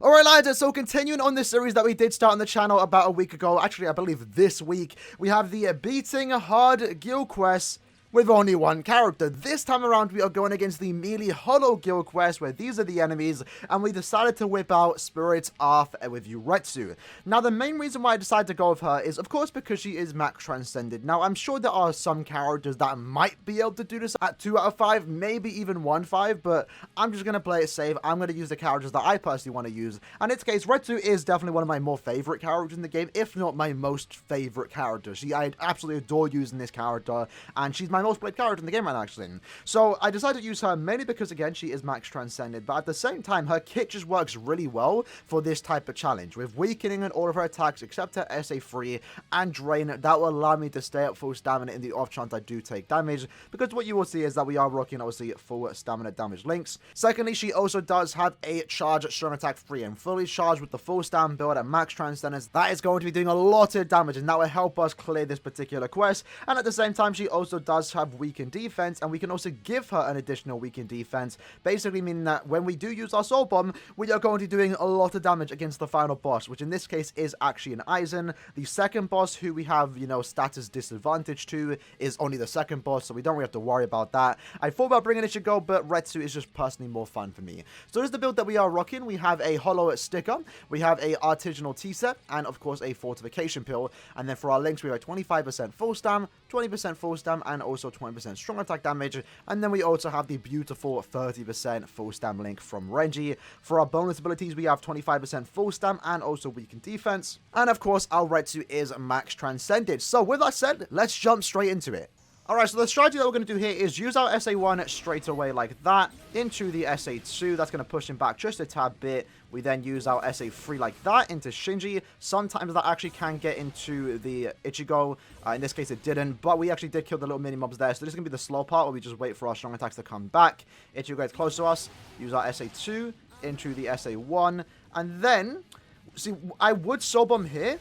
Alright lads, so continuing on this series that we did start on the channel about a week ago, actually I believe this week, we have the beating hard guild quest with only one character. This time around we are going against the melee hollow guild quest where these are the enemies, and we decided to whip out Spirit Arth with Yuretsu. Now the main reason why I decided to go with her is of course because she is max transcended. Now I'm sure there are some characters that might be able to do this at 2 out of 5, maybe even 1-5, but I'm just going to play it safe. I'm going to use the characters that I personally want to use, and in this case Yuretsu is definitely one of my more favorite characters in the game, if not my most favorite character. I absolutely adore using this character, and she's my most played character in the game right now, actually. So I decided to use her mainly because, again, she is max transcended, but at the same time, her kit just works really well for this type of challenge. With weakening and all of her attacks except her SA3 and drain, that will allow me to stay at full stamina in the off chance I do take damage, because what you will see is that we are rocking, obviously, full stamina damage links. Secondly, she also does have a charge strong attack free, and fully charged with the full stam build at max transcendence, that is going to be doing a lot of damage, and that will help us clear this particular quest. And at the same time, she also does have weakened defense, and we can also give her an additional weakened defense, basically meaning that when we do use our soul bomb, we are going to be doing a lot of damage against the final boss, which in this case is actually an Aizen. The second boss who we have, you know, status disadvantage to is only the second boss, so we don't really have to worry about that. I thought about bringing Ichigo, but Retsu is just personally more fun for me. So this is the build that we are rocking. We have a hollow sticker, we have a artisanal tea set, and of course a fortification pill. And then for our links, we have 25% full stam, 20% full stam, and also 20% strong attack damage. And then we also have the beautiful 30% full stam link from Renji. For our bonus abilities, we have 25% full stam and also weakened defense. And of course, our Retsu is max transcended. So with that said, let's jump straight into it. Alright, so the strategy that we're going to do here is use our SA1 straight away like that into the SA2. That's going to push him back just a tad bit. We then use our SA3 like that into Shinji. Sometimes that actually can get into the Ichigo. In this case, it didn't, but we actually did kill the little mini-mobs there. So this is going to be the slow part where we just wait for our strong attacks to come back. Ichigo gets close to us. Use our SA2 into the SA1. And then, see, I would soul bomb here.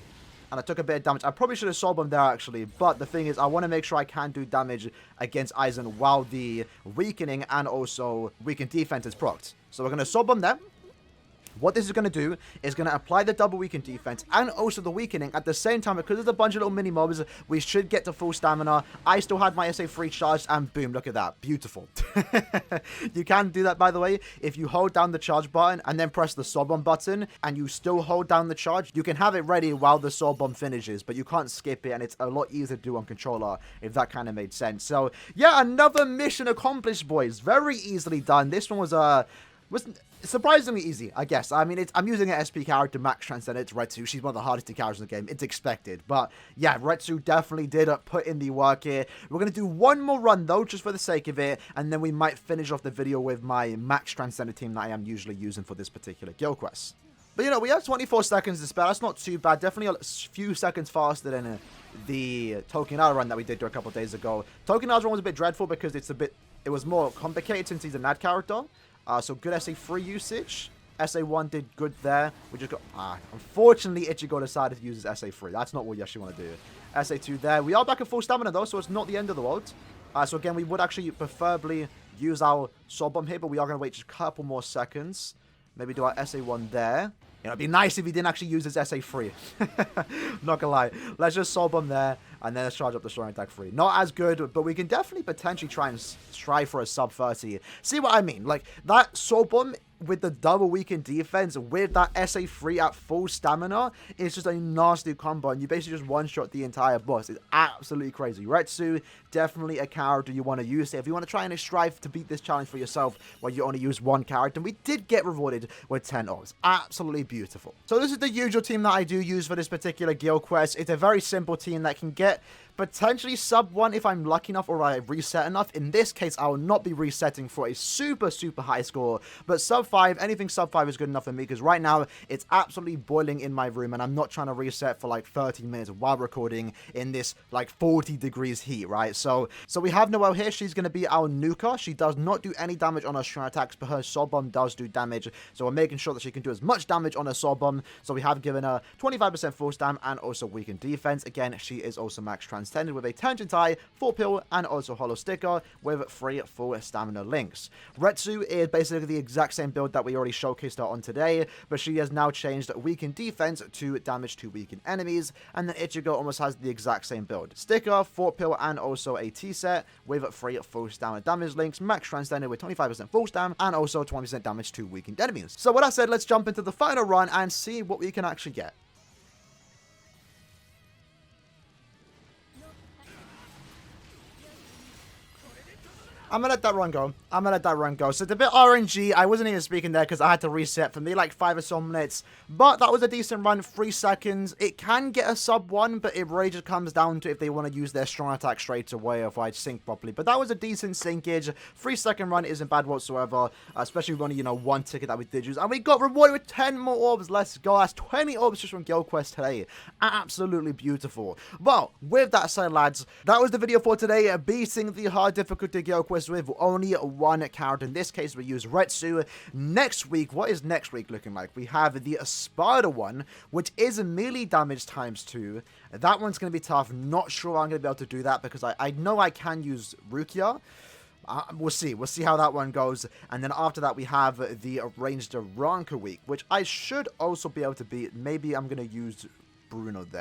And I took a bit of damage. I probably should have soul bombed there, actually. But the thing is, I want to make sure I can do damage against Aizen while the weakening and also weakened defense is procced. So we're going to soul bomb there. What this is going to do is going to apply the double weakened defense and also the weakening at the same time. Because there's a bunch of little mini mobs, we should get to full stamina. I still had my SA3 charged, and boom, look at that. Beautiful. You can do that, by the way, if you hold down the charge button and then press the soul bomb button and you still hold down the charge, you can have it ready while the soul bomb finishes, but you can't skip it, and it's a lot easier to do on controller, if that kind of made sense. So yeah, another mission accomplished, boys. Very easily done. This one was surprisingly easy, I guess. I mean, I'm using an SP character, max transcended. It's Retsu. She's one of the hardest characters in the game. It's expected. But yeah, Retsu definitely did put in the work here. We're going to do one more run, though, just for the sake of it. And then we might finish off the video with my max transcended team that I am usually using for this particular guild quest. But, you know, we have 24 seconds to spare. That's not too bad. Definitely a few seconds faster than the Tokunaga run that we did do a couple of days ago. Tokunaga's run was a bit dreadful because it was more complicated since he's a NAD character. So good SA3 usage. SA1 did good there. We just got... unfortunately, Ichigo decided to use his SA3. That's not what you actually want to do. SA2 there. We are back at full stamina, though, so it's not the end of the world. So again, we would actually preferably use our soul bomb here, but we are going to wait just a couple more seconds. Maybe do our SA1 there. You know, it'd be nice if he didn't actually use his SA3. Not gonna lie. Let's just soul bomb there, and then let's charge up the strong attack 3. Not as good, but we can definitely potentially try and strive for a sub 30. See what I mean? Like, that soul bomb with the double weakened defense with that SA3 at full stamina is just a nasty combo, and you basically just one-shot the entire boss. It's absolutely crazy. Retsu, definitely a character you want to use if you want to try and strive to beat this challenge for yourself where you only use one character. And we did get rewarded with 10 orbs. Absolutely beautiful. So this is the usual team that I do use for this particular guild quest. It's a very simple team that can get potentially sub 1 if I'm lucky enough or I reset enough. In this case, I will not be resetting for a super high score, but sub 5, anything sub 5 is good enough for me, because right now it's absolutely boiling in my room and I'm not trying to reset for like 30 minutes while recording in this like 40 degrees heat, right? So we have Noelle here. She's going to be our nuker. She does not do any damage on her strong attacks, but her soul bomb does do damage, so we're making sure that she can do as much damage on her soul bomb. So we have given her 25% full stam and also weakened defense. Again, she is also max transcended Transcended with a Tangent Tie, Full Pill, and also Hollow Sticker with 3 full stamina links. Retsu is basically the exact same build that we already showcased her on today, but she has now changed Weaken Defense to Damage to Weaken Enemies, and then Ichigo almost has the exact same build. Sticker, Fort Pill, and also a T-set with 3 full stamina damage links, Max Transcended with 25% full stam, and also 20% damage to weakened enemies. So with that said, let's jump into the final run and see what we can actually get. I'm gonna let that run go. So it's a bit RNG. I wasn't even speaking there because I had to reset for me like 5 or so minutes. But that was a decent run, 3 seconds. It can get a sub 1, but it really just comes down to if they want to use their strong attack straight away or if I sync properly. But that was a decent syncage. 3-second run isn't bad whatsoever, especially with only, you know, 1 ticket that we did use. And we got rewarded with 10 more orbs. Let's go. That's 20 orbs just from Guild Quest today. Absolutely beautiful. Well, with that said, lads, that was the video for today. Beating the hard difficulty Guild Quest with only 1 character. In this case, we use Retsu. Next week, what is next week looking like? We have the Spider one, which is a melee damage ×2. That one's going to be tough. Not sure I'm going to be able to do that because I know I can use Rukia. We'll see. We'll see how that one goes. And then after that, we have the Arranged Ranker week, which I should also be able to beat. Maybe I'm going to use Bruno there.